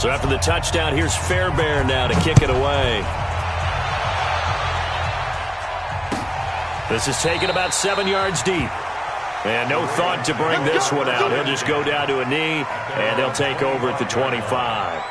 So after the touchdown, here's Fairbairn now to kick it away. This is taken about 7 yards deep. And no thought to bring this one out. He'll just go down to a knee, and they'll take over at the 25.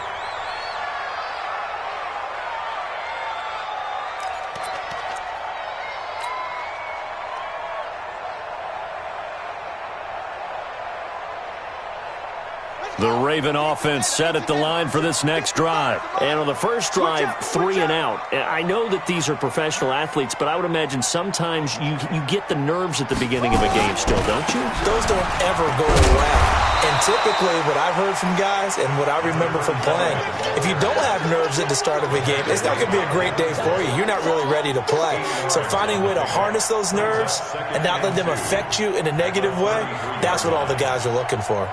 The Raven offense set at the line for this next drive. And on the first drive, 3 and out. I know that these are professional athletes, but I would imagine sometimes you get the nerves at the beginning of a game still, don't you? Those don't ever go away. And typically what I've heard from guys and what I remember from playing, if you don't have nerves at the start of a game, it's not going to be a great day for you. You're not really ready to play. So finding a way to harness those nerves and not let them affect you in a negative way, that's what all the guys are looking for.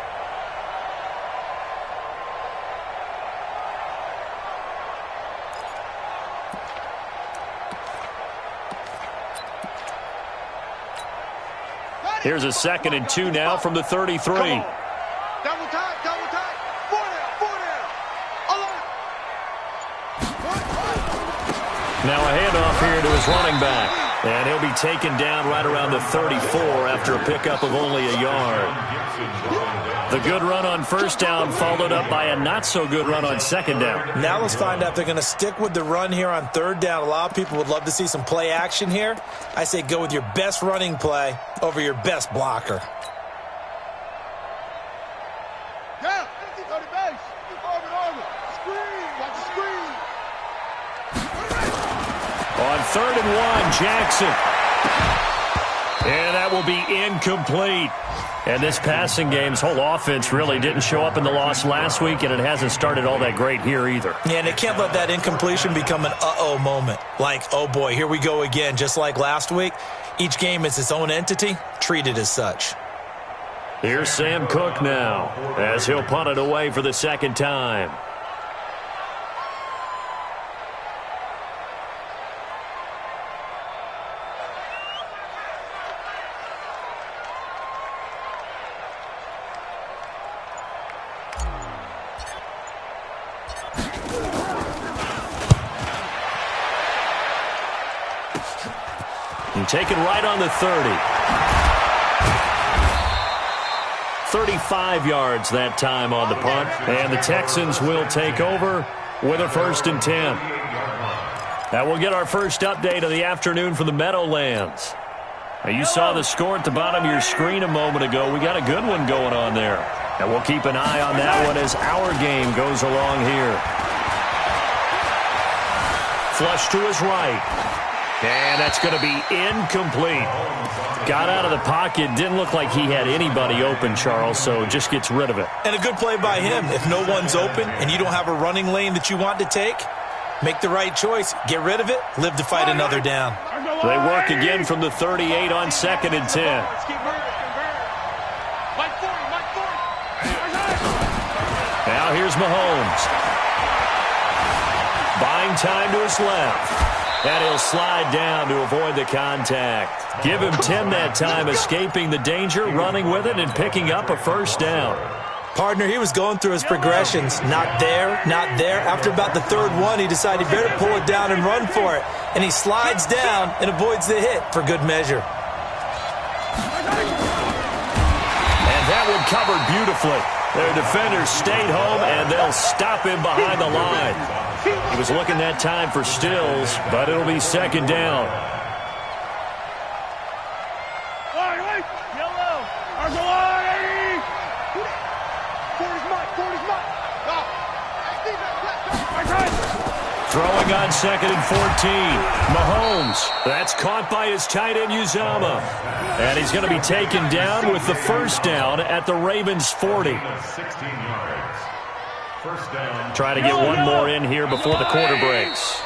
Here's a 2nd and 2 now from the 33. Double time, double time. 4 down. Now a handoff here to his running back. And he'll be taken down right around the 34 after a pickup of only a yard. The good run on first down followed up by a not-so-good run on second down. Now let's find out if they're going to stick with the run here on third down. A lot of people would love to see some play action here. I say go with your best running play over your best blocker. Yeah, on the base. Arm. Screen, watch the screen. On 3rd and 1, Jackson. And that will be incomplete. And this passing game's whole offense really didn't show up in the loss last week, and it hasn't started all that great here either. Yeah, and they can't let that incompletion become an uh-oh moment. Like, oh boy, here we go again, just like last week. Each game is its own entity, treated as such. Here's Sam Cook now, as he'll punt it away for the second time. Taken right on the 30. 35 yards that time on the punt. And the Texans will take over with a 1st and 10. Now we'll get our first update of the afternoon from the Meadowlands. Now you saw the score at the bottom of your screen a moment ago. We got a good one going on there. And we'll keep an eye on that one as our game goes along here. Flush to his right. And that's going to be incomplete. Got out of the pocket. Didn't look like he had anybody open, Charles, so just gets rid of it. And a good play by him. If no one's open and you don't have a running lane that you want to take, make the right choice. Get rid of it. Live to fight another down. They work again from the 38 on 2nd and 10. Now here's Mahomes. Buying time to his left. And he'll slide down to avoid the contact. Give him 10 that time, escaping the danger, running with it, and picking up a 1st down. Partner, he was going through his progressions. Not there, not there. After about the 3rd one, he decided he better pull it down and run for it. And he slides down and avoids the hit for good measure. And that one covered beautifully. Their defenders stayed home, and they'll stop him behind the line. He was looking that time for Stills, but it'll be 2nd down. Throwing on 2nd and 14. Mahomes. That's caught by his tight end, Uzama. And he's going to be taken down with the 1st down at the Ravens' 40. Try to get one more in here before the quarter breaks.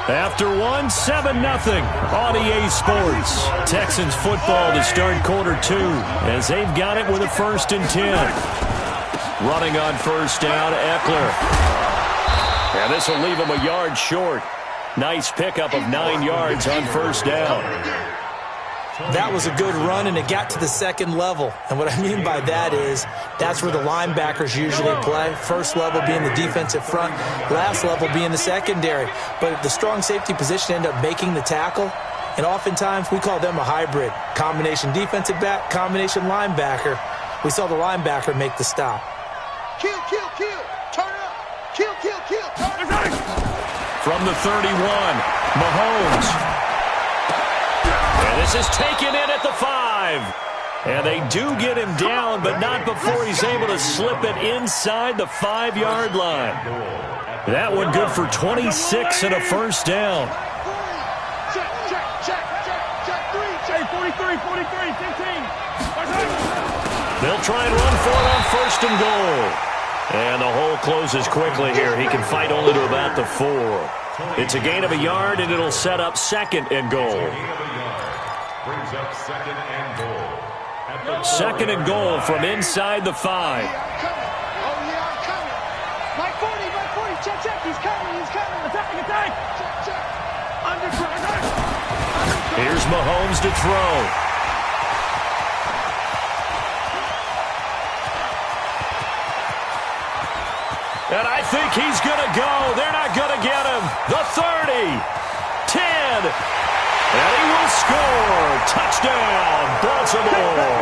After 1, 7-0 on EA Sports. Texans football to start quarter 2 as they've got it with a 1st and 10. Running on 1st down, Eckler. And this will leave him a yard short. Nice pickup of 9 yards on 1st down. That was a good run, and it got to the second level. And what I mean by that is that's where the linebackers usually play. First level being the defensive front, last level being the secondary. But the strong safety position ended up making the tackle, and oftentimes we call them a hybrid. Combination defensive back, combination linebacker. We saw the linebacker make the stop. Kill, kill, kill. Turn up. Kill, kill, kill. Turn up. From the 31, Mahomes. And this is taken in at the 5. And they do get him down, but not before he's able to slip it inside the 5-yard line. That one good for 26 and a first down. Check, check, check, check, check. 3, check. 43, 43, 15. They'll try and run for it on first and goal. And the hole closes quickly here. He can fight only to about the 4. It's a gain of a yard, and it'll set up second and goal. Brings up second and goal. Second and goal from inside the 5. Oh, yeah, I'm coming. Mike 40, check, check. He's coming, Attack, attack. Check, check. Under pressure. Here's Mahomes to throw. And I think he's going to go. They're not going to get him. The 30, 10, and he will score. Touchdown, Baltimore.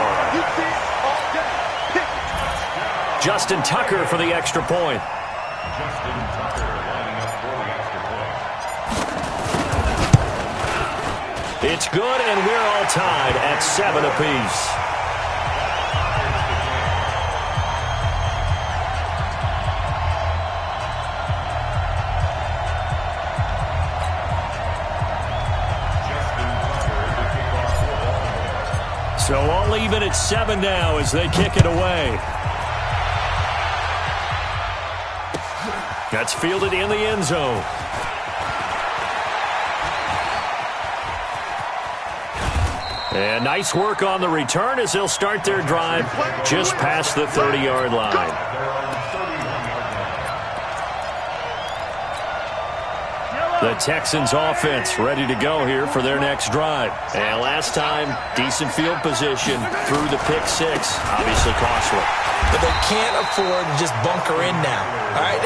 Justin Tucker for the extra point. Justin Tucker lining up for the extra point. It's good, and we're all tied at 7 apiece. So all even at 7 now as they kick it away. That's fielded in the end zone. And nice work on the return as they'll start their drive just past the 30-yard line. The Texans offense ready to go here for their next drive. And last time, decent field position through the pick 6. Obviously costly. But they can't afford to just bunker in now. All right,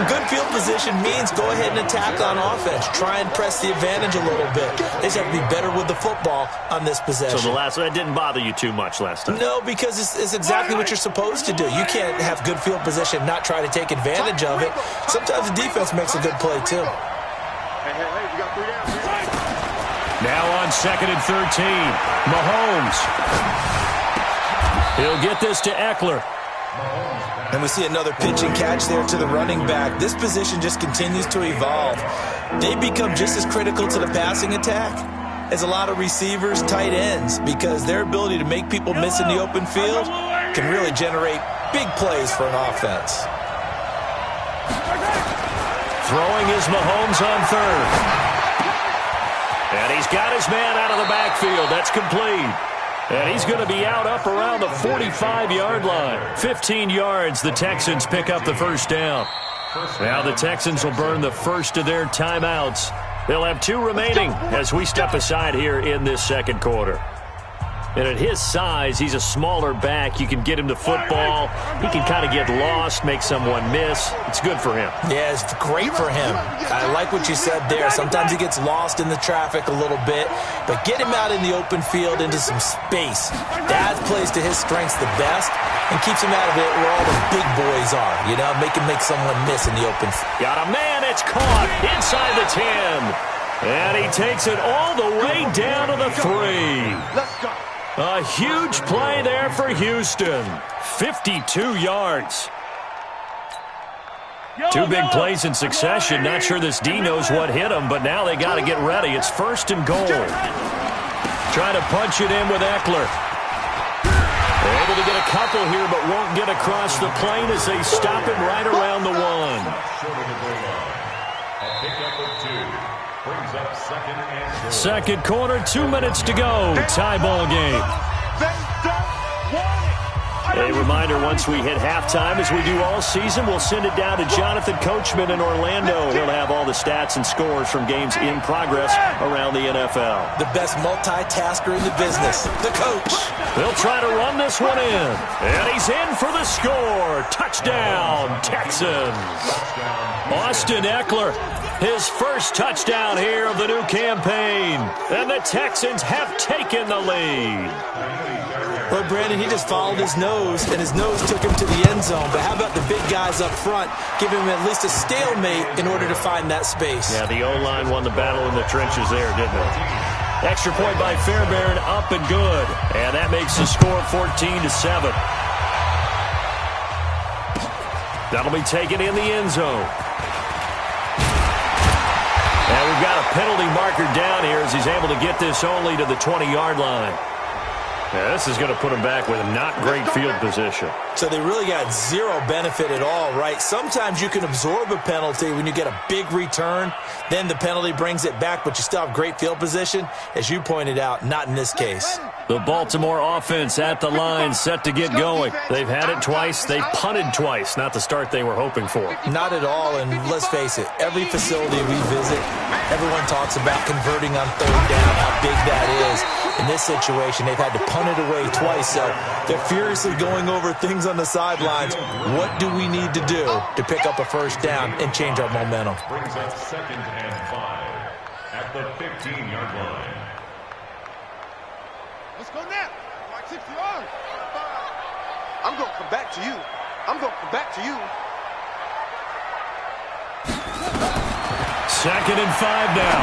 good field position means go ahead and attack on offense. Try and press the advantage a little bit. They just have to be better with the football on this possession. So that didn't bother you too much last time? No, because it's exactly what you're supposed to do. You can't have good field position, not try to take advantage of it. Sometimes the defense makes a good play, too. Hey, we got 3 down. Now on 2nd and 13, Mahomes. He'll get this to Eckler. And we see another pitch and catch there to the running back. This position just continues to evolve. They become just as critical to the passing attack as a lot of receivers, tight ends, because their ability to make people miss in the open field can really generate big plays for an offense. Throwing is Mahomes on 3rd. And he's got his man out of the backfield. That's complete. And he's going to be out up around the 45-yard line. 15 yards, the Texans pick up the first down. Now the Texans will burn the first of their timeouts. They'll have 2 remaining as we step aside here in this second quarter. And at his size, he's a smaller back. You can get him the football. He can kind of get lost, make someone miss. It's good for him. Yeah, it's great for him. I like what you said there. Sometimes he gets lost in the traffic a little bit, but get him out in the open field into some space. That plays to his strengths the best and keeps him out of it where all the big boys are, you know, make someone miss in the open field. Got a man, it's caught inside the 10. And he takes it all the way down to the 3. Let's go. A huge play there for Houston. 52 yards. 2 big plays in succession. Not sure this D knows what hit him, but now they got to get ready. It's 1st and goal. Trying to punch it in with Eckler. They're able to get a couple here, but won't get across the plane as they stop him right around the 1. A pickup of 2. Brings up second and goal. Second quarter, 2 minutes to go. Tie ball game. They don't want it. A reminder, once we hit halftime, as we do all season, we'll send it down to Jonathan Coachman in Orlando. He'll have all the stats and scores from games in progress around the NFL. The best multitasker in the business, the coach. They'll try to run this one in. And he's in for the score. Touchdown, Texans. Austin Eckler, his first touchdown here of the new campaign. And the Texans have taken the lead. Well, Brandon, he just followed his nose, and his nose took him to the end zone. But how about the big guys up front? Give him at least a stalemate in order to find that space. Yeah, the O-line won the battle in the trenches there, didn't it? Extra point by Fairbairn, up and good. And that makes the score 14-7. That'll be taken in the end zone. And we've got a penalty marker down here as he's able to get this only to the 20-yard line. Yeah, this is going to put him back with not great field position. So they really got zero benefit at all, right? Sometimes you can absorb a penalty when you get a big return. Then the penalty brings it back, but you still have great field position. As you pointed out, not in this case. The Baltimore offense at the line, set to get going. They've had it twice. They've punted twice. Not the start they were hoping for. Not at all, and let's face it, every facility we visit, everyone talks about converting on third down, how big that is. In this situation, they've had to punt it away twice, so they're furiously going over things on the sidelines. What do we need to do to pick up a first down and change our momentum? Brings up 2nd and 5 at the 15-yard line. Let's go now. Like 60 yards. I'm going to come back to you. I'm going to come back to you. 2nd and 5 now.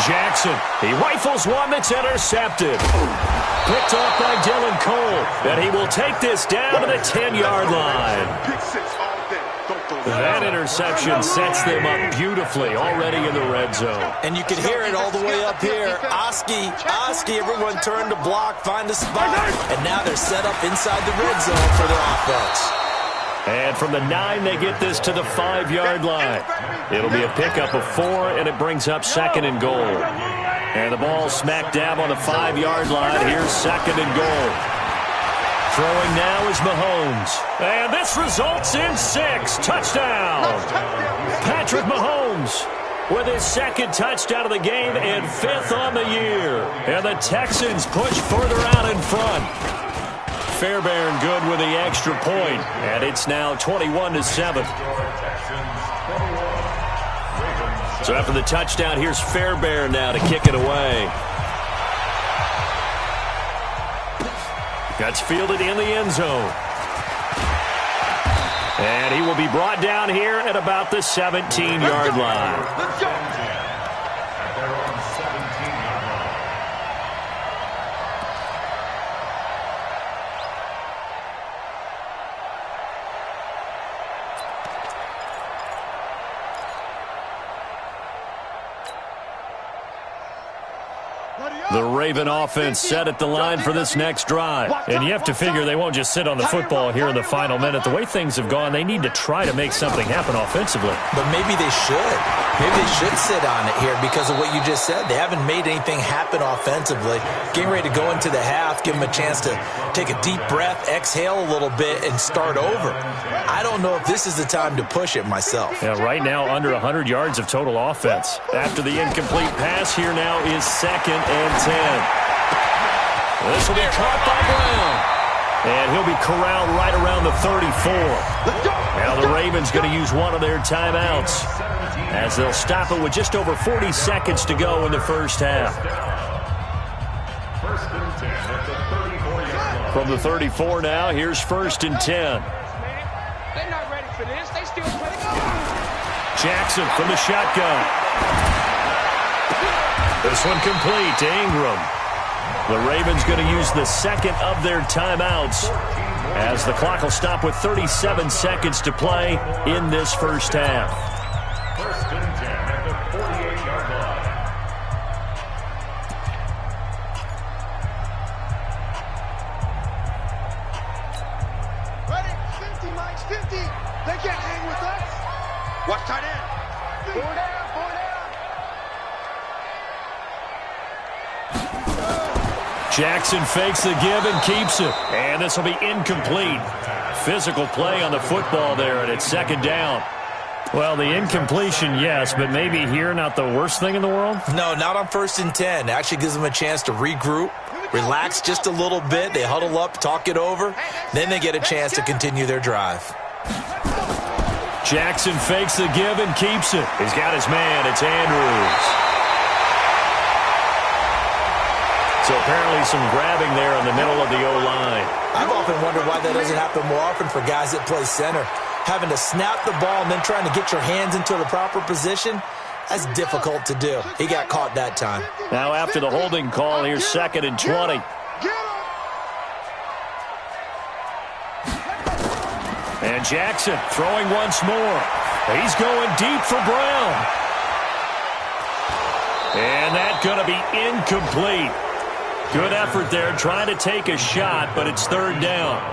Jackson, he rifles one that's intercepted. Picked off by Dylan Cole, and he will take this down to the 10-yard line. That interception sets them up beautifully already in the red zone. And you can hear it all the way up here. Oski, everyone turned to block, find a spot, and now they're set up inside the red zone for their offense. And from the 9, they get this to the 5-yard line. It'll be a pickup of 4, and it brings up 2nd and goal. And the ball smack dab on the 5-yard line. Here's 2nd and goal. Throwing now is Mahomes. And this results in 6. Touchdown. Patrick Mahomes with his 2nd touchdown of the game and 5th on the year. And the Texans push further out in front. Fairbairn good with the extra point, and it's now 21-7. So after the touchdown, here's Fairbairn now to kick it away. That's fielded in the end zone. And he will be brought down here at about the 17-yard line. Let's go. The Raven offense set at the line for this next drive. And you have to figure they won't just sit on the football here in the final minute. The way things have gone, they need to try to make something happen offensively. But maybe they should. Maybe they should sit on it here because of what you just said. They haven't made anything happen offensively. Getting ready to go into the half, give them a chance to take a deep breath, exhale a little bit, and start over. I don't know if this is the time to push it myself. Yeah, right now under 100 yards of total offense. After the incomplete pass, here now is 2nd and 10. This will be caught by Brown. And he'll be corralled right around the 34. Now the Ravens going to use one of their timeouts as they'll stop it with just over 40 seconds to go in the first half. 1st and 10 at the 34-yard line. From the 34 now, here's 1st and 10. They're not ready for this. They still play. Jackson from the shotgun. This one complete to Ingram. The Ravens going to use the 2nd of their timeouts as the clock will stop with 37 seconds to play in this first half. 1st and 10 at the 48-yard line. Ready? 50, Mike, 50. They can't hang with us. Watch tight end. 4 down, 4 down. Jackson fakes the give and keeps it. And this will be incomplete. Physical play on the football there, and it's second down. Well, the incompletion, yes, but maybe here not the worst thing in the world? No, not on 1st and 10. It actually gives them a chance to regroup, relax just a little bit. They huddle up, talk it over. Then they get a chance to continue their drive. Jackson fakes the give and keeps it. He's got his man. It's Andrews. So apparently some grabbing there in the middle of the O-line. I've often wondered why that doesn't happen more often for guys that play center. Having to snap the ball and then trying to get your hands into the proper position, that's difficult to do. He got caught that time. Now after the holding call, here's 2nd and 20. And Jackson throwing once more. He's going deep for Brown. And that's going to be incomplete. Good effort there, trying to take a shot, but it's 3rd down.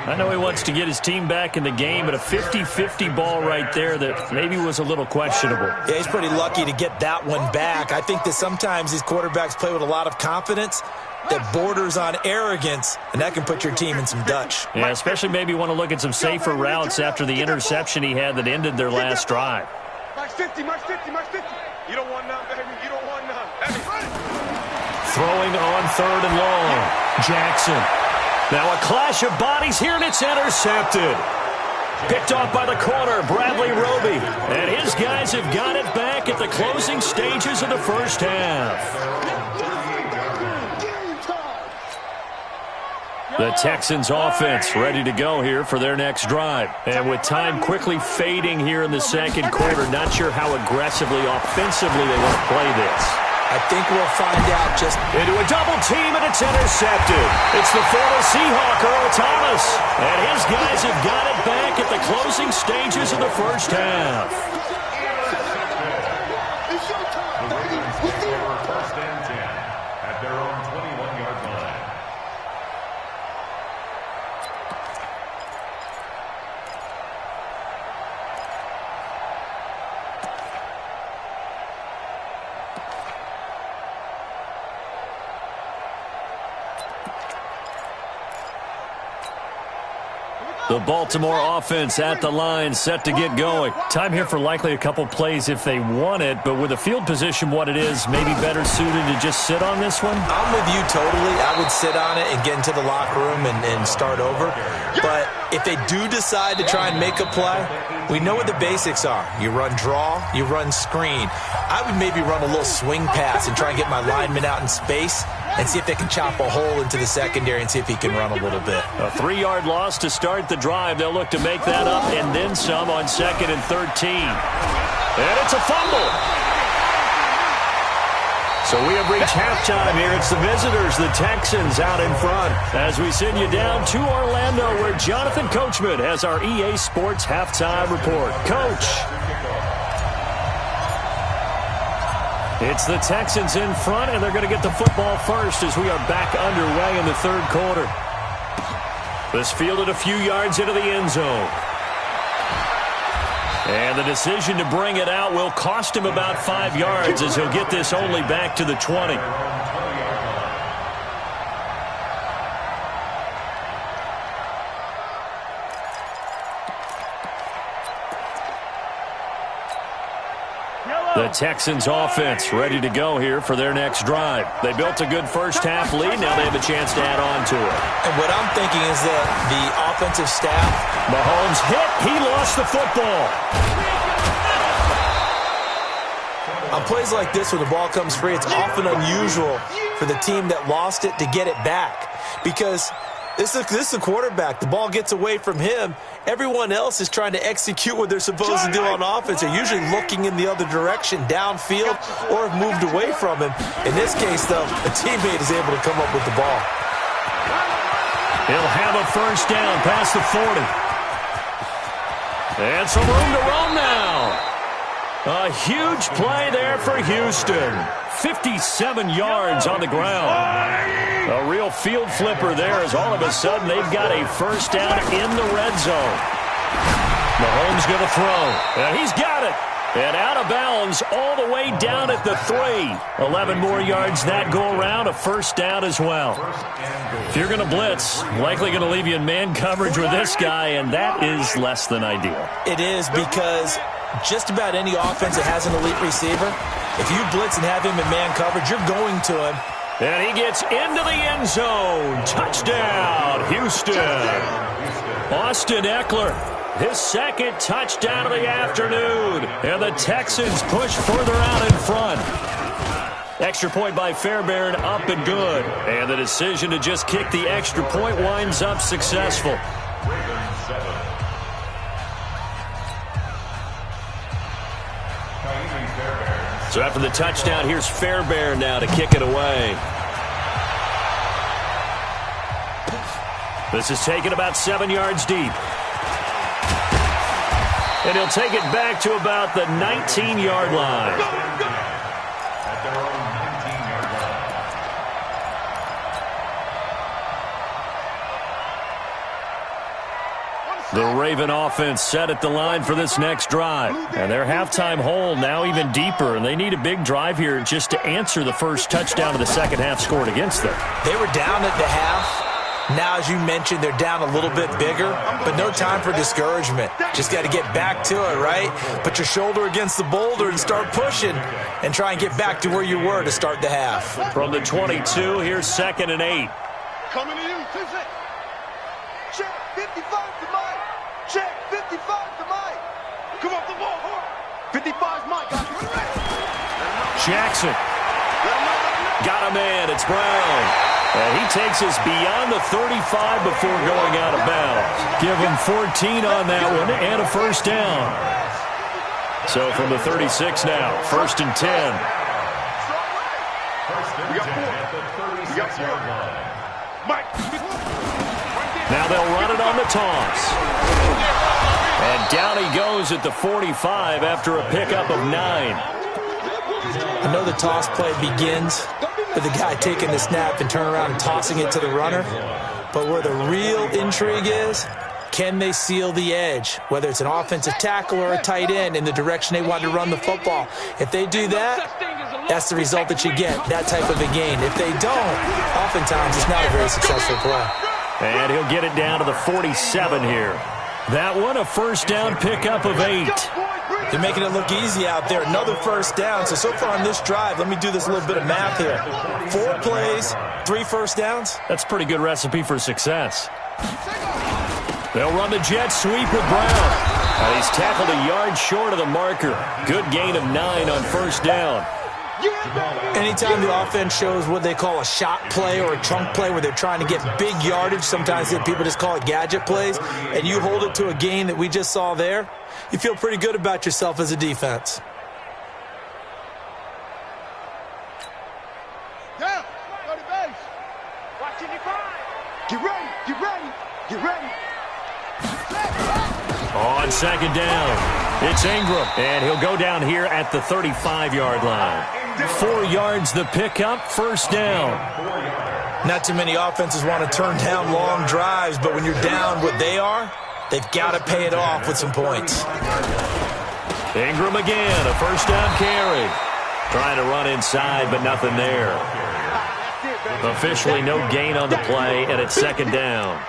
I know he wants to get his team back in the game, but a 50-50 ball right there that maybe was a little questionable. Yeah, he's pretty lucky to get that one back. I think that sometimes these quarterbacks play with a lot of confidence that borders on arrogance, and that can put your team in some Dutch. Yeah, especially maybe want to look at some safer routes after the interception he had that ended their last drive. Max 50, Max 50, Max 50. You don't want none, baby. You don't want none. Throwing on 3rd and long. Jackson. Now a clash of bodies here, and it's intercepted. Picked off by the corner, Bradley Roby. And his guys have got it back at the closing stages of the first half. The Texans offense ready to go here for their next drive. And with time quickly fading here in the second quarter, not sure how aggressively, offensively they want to play this. I think we'll find out just into a double team, and it's intercepted. It's the former Seahawk, Earl Thomas. And his guys have got it back at the closing stages of the first half. The Ravens take over 1st and 10 at their own 21-yard line. The Baltimore offense at the line, set to get going. Time here for likely a couple plays if they want it, but with the field position what it is, maybe better suited to just sit on this one? I'm with you totally. I would sit on it and get into the locker room and start over. But if they do decide to try and make a play, we know what the basics are. You run draw, you run screen. I would maybe run a little swing pass and try and get my lineman out in space and see if they can chop a hole into the secondary and see if he can run a little bit. A 3-yard loss to start the drive. They'll look to make that up and then some on 2nd and 13. And it's a fumble. So we have reached halftime here. It's the visitors, the Texans, out in front. As we send you down to Orlando, where Jonathan Coachman has our EA Sports halftime report. Coach. It's the Texans in front, and they're going to get the football first as we are back underway in the 3rd quarter. This fielded a few yards into the end zone. And the decision to bring it out will cost him about 5 yards as he'll get this only back to the 20. The Texans offense ready to go here for their next drive. They built a good first half lead. Now they have a chance to add on to it. And what I'm thinking is that the offensive staff, Mahomes hit. He lost the football. on plays like this where the ball comes free, it's often unusual for the team that lost it to get it back because this is a quarterback. The ball gets away from him. Everyone else is trying to execute what they're supposed to do on offense. They're usually looking in the other direction, downfield, or have moved away from him. In this case, though, a teammate is able to come up with the ball. He'll have a first down past the 40. And some room to roam now. A huge play there for Houston. 57 yards on the ground. A real field flipper there as all of a sudden they've got a first down in the red zone. Mahomes going to throw. And he's got it. And out of bounds all the way down at the 3. 11 more yards that go around, a first down as well. If you're going to blitz, likely going to leave you in man coverage with this guy, and that is less than ideal. It is, because just about any offense that has an elite receiver, if you blitz and have him in man coverage, you're going to him. And he gets into the end zone. Touchdown, Houston. Austin Eckler, his second touchdown of the afternoon. And the Texans push further out in front. Extra point by Fairbairn, up and good. And the decision to just kick the extra point winds up successful. So after the touchdown, here's Fairbairn now to kick it away. This is taken about 7 yards deep. And he'll take it back to about the 19-yard line. At their own 19-yard line. The Raven offense set at the line for this next drive. And their halftime hole now even deeper. And they need a big drive here just to answer the first touchdown of the second half scored against them. They were down at the half. Now, as you mentioned, they're down a little bit bigger, but no time for discouragement. Just got to get back to it, right? Put your shoulder against the boulder and start pushing and try and get back to where you were to start the half. From the 22, here's 2nd and 8. Coming to you, 2 6. Check 55 to Mike. Check 55 to Mike. Come off the ball, 55's Mike. Jackson. Got a man. It's Brown. And he takes us beyond the 35 before going out of bounds. Give him 14 on that one and a first down. So from the 36 now, 1st and 10. First and 10 at the 36-yard line. Now they'll run it on the toss. And down he goes at the 45 after a pickup of 9. I know the toss play begins with the guy taking the snap and turning around and tossing it to the runner. But where the real intrigue is, can they seal the edge, whether it's an offensive tackle or a tight end, in the direction they want to run the football? If they do that, that's the result that you get, that type of a gain. If they don't, oftentimes it's not a very successful play. And he'll get it down to the 47 here. That one, a first down pickup of 8. They're making it look easy out there. Another first down. So far on this drive, let me do this little bit of math here. 4 plays, 3 first downs. That's a pretty good recipe for success. They'll run the jet sweep with Brown. And he's tackled a yard short of the marker. Good gain of 9 on first down. Anytime the offense shows what they call a shot play or a chunk play where they're trying to get big yardage, sometimes people just call it gadget plays, and you hold it to a gain that we just saw there, you feel pretty good about yourself as a defense. Down. Go to base. Watching you grind. Get ready. Get ready. Get ready. On second down, it's Ingram, and he'll go down here at the 35-yard line. 4 yards the pickup, first down. Not too many offenses want to turn down long drives, but when you're down what they are, they've got to pay it off with some points. Ingram again, a first down carry. Trying to run inside, but nothing there. Officially no gain on the play, and it's second down.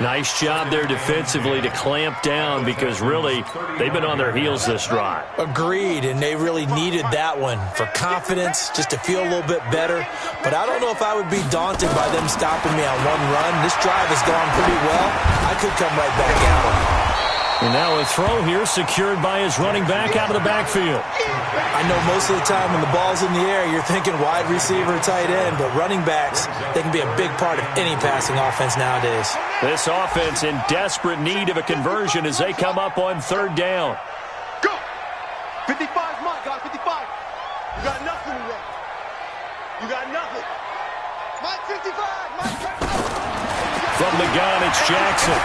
Nice job there defensively to clamp down, because really they've been on their heels this drive. Agreed, and they really needed that one for confidence, just to feel a little bit better. But I don't know if I would be daunted by them stopping me on one run. This drive has gone pretty well. I could come right back at them. And now a throw here secured by his running back out of the backfield. I know most of the time when the ball's in the air, you're thinking wide receiver, tight end, but running backs, they can be a big part of any passing offense nowadays. This offense in desperate need of a conversion as they come up on third down. Go. 55's mine, guys. 55. You got nothing today. You got nothing. Mike 55. Mike 55. From the gun, it's Jackson.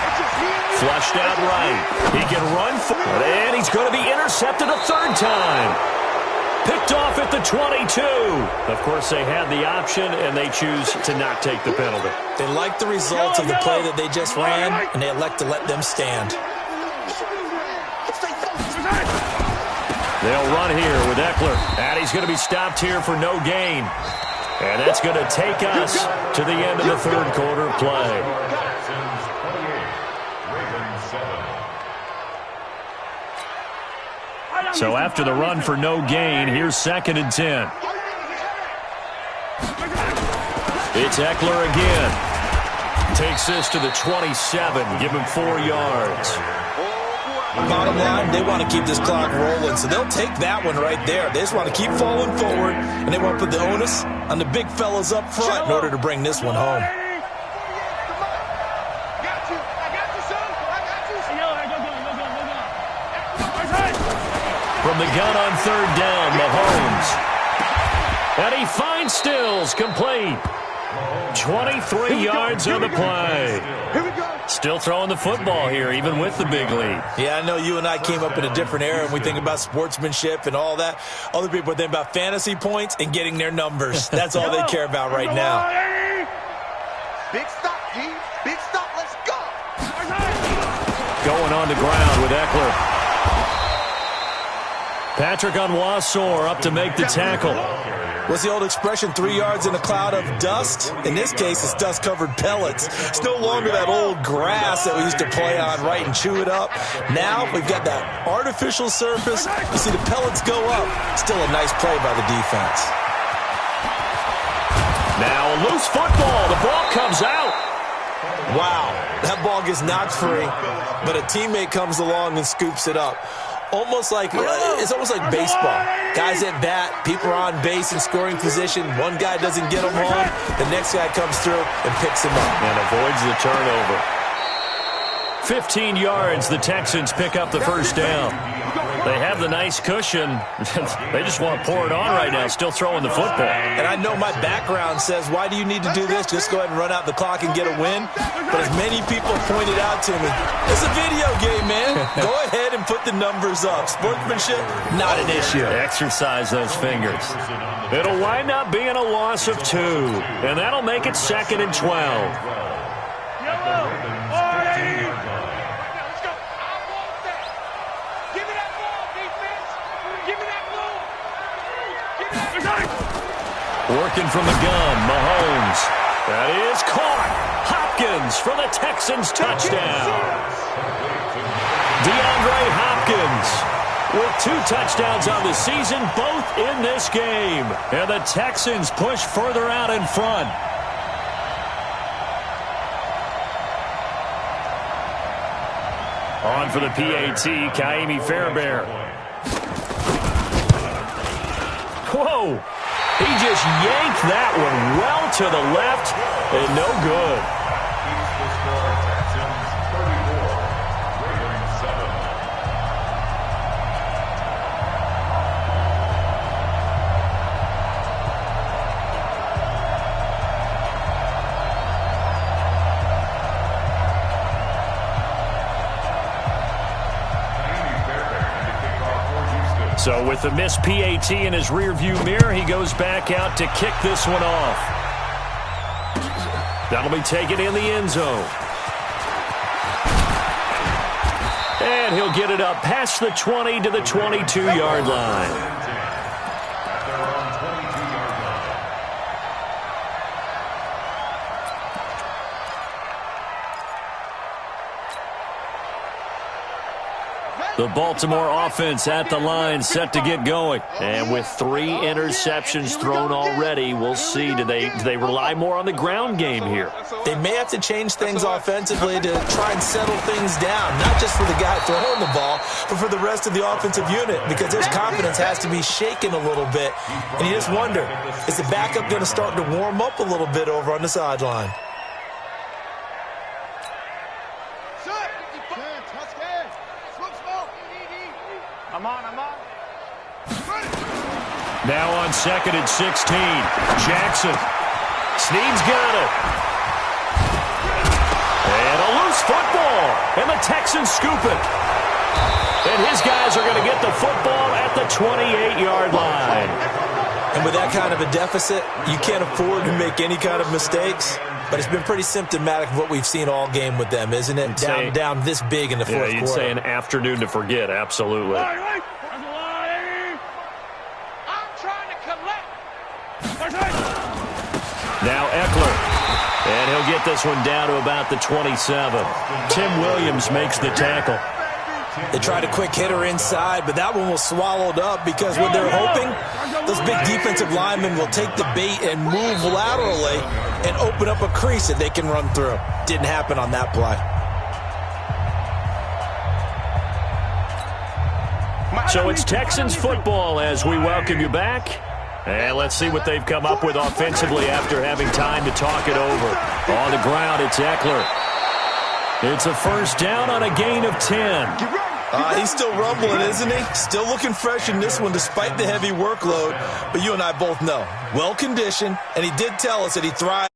Flushed out right. He can run for it, and he's going to be intercepted a third time. Picked off at the 22. Of course, they had the option, and they choose to not take the penalty. They like the results of the play that they just ran, and they elect to let them stand. They'll run here with Eckler. And he's going to be stopped here for no gain. And that's going to take us to the end of the third quarter play. Texans 28, Ravens 7. So after the run for no gain, here's 2nd and 10. It's Eckler again. Takes this to the 27. Give him 4 yards. Bottom line, they want to keep this clock rolling, so they'll take that one right there. They just want to keep falling forward, and they want to put the onus on the big fellas up front in order to bring this one home. From the gun on 3rd down, Mahomes. And he finds Stills, complete. 23 yards on the play. Still throwing the football here, even with the big lead. Yeah, I know you and I came up in a different era, and we think about sportsmanship and all that. Other people think about fantasy points and getting their numbers. That's all they care about right now. Big stop, G. Big stop. Let's go. Going on the ground with Eckler. Patrick Onwuasor up to make the tackle. What's the old expression, 3 yards in a cloud of dust? In this case, it's dust-covered pellets. It's no longer that old grass that we used to play on, right, and chew it up. Now we've got that artificial surface. You see the pellets go up. Still a nice play by the defense. Now a loose football. The ball comes out. Wow, that ball gets knocked free, but a teammate comes along and scoops it up. It's almost like baseball. Guys at bat, people are on base in scoring position. One guy doesn't get them home. The next guy comes through and picks him up. And avoids the turnover. 15 yards, the Texans pick up the first down. They have the nice cushion. They just want to pour it on right now, still throwing the football. And I know my background says, why do you need to do this? Just go ahead and run out the clock and get a win. But as many people pointed out to me, it's a video game, man. Go ahead and put the numbers up. Sportsmanship, not an issue. Exercise those fingers. It'll wind up being a loss of 2. And that'll make it 2nd and 12. Working from the gun, Mahomes. That is caught. Hopkins for the Texans touchdown. DeAndre Hopkins with 2 touchdowns on the season, both in this game. And the Texans push further out in front. On for the PAT, Ka'imi Fairbairn. Whoa! He just yanked that one well to the left, and no good. Keeps the score. Texans 34, Ravens 7. So with the missed PAT in his rearview mirror, he goes back out to kick this one off. That'll be taken in the end zone. And he'll get it up past the 20 to the 22-yard line. The Baltimore offense at the line, set to get going. And with 3 interceptions thrown already, we'll see. Do they rely more on the ground game here? They may have to change things offensively to try and settle things down, not just for the guy throwing the ball, but for the rest of the offensive unit, because his confidence has to be shaken a little bit. And you just wonder, is the backup going to start to warm up a little bit over on the sideline? Now on 2nd and 16, Jackson. Snead's got it. And a loose football. And the Texans scoop it. And his guys are going to get the football at the 28-yard line. And with that kind of a deficit, you can't afford to make any kind of mistakes. But it's been pretty symptomatic of what we've seen all game with them, isn't it? Down this big in the fourth quarter. You'd say an afternoon to forget, absolutely. Now Eckler. And he'll get this one down to about the 27. Tim Williams makes the tackle. They tried a quick hitter inside, but that one was swallowed up because what they're hoping, those big defensive linemen will take the bait and move laterally and open up a crease that they can run through. Didn't happen on that play. So it's Texans football as we welcome you back. And let's see what they've come up with offensively after having time to talk it over. On the ground, it's Eckler. It's a first down on a gain of 10. He's still rumbling, isn't he? Still looking fresh in this one despite the heavy workload. But you and I both know, well-conditioned, and he did tell us that he thrives.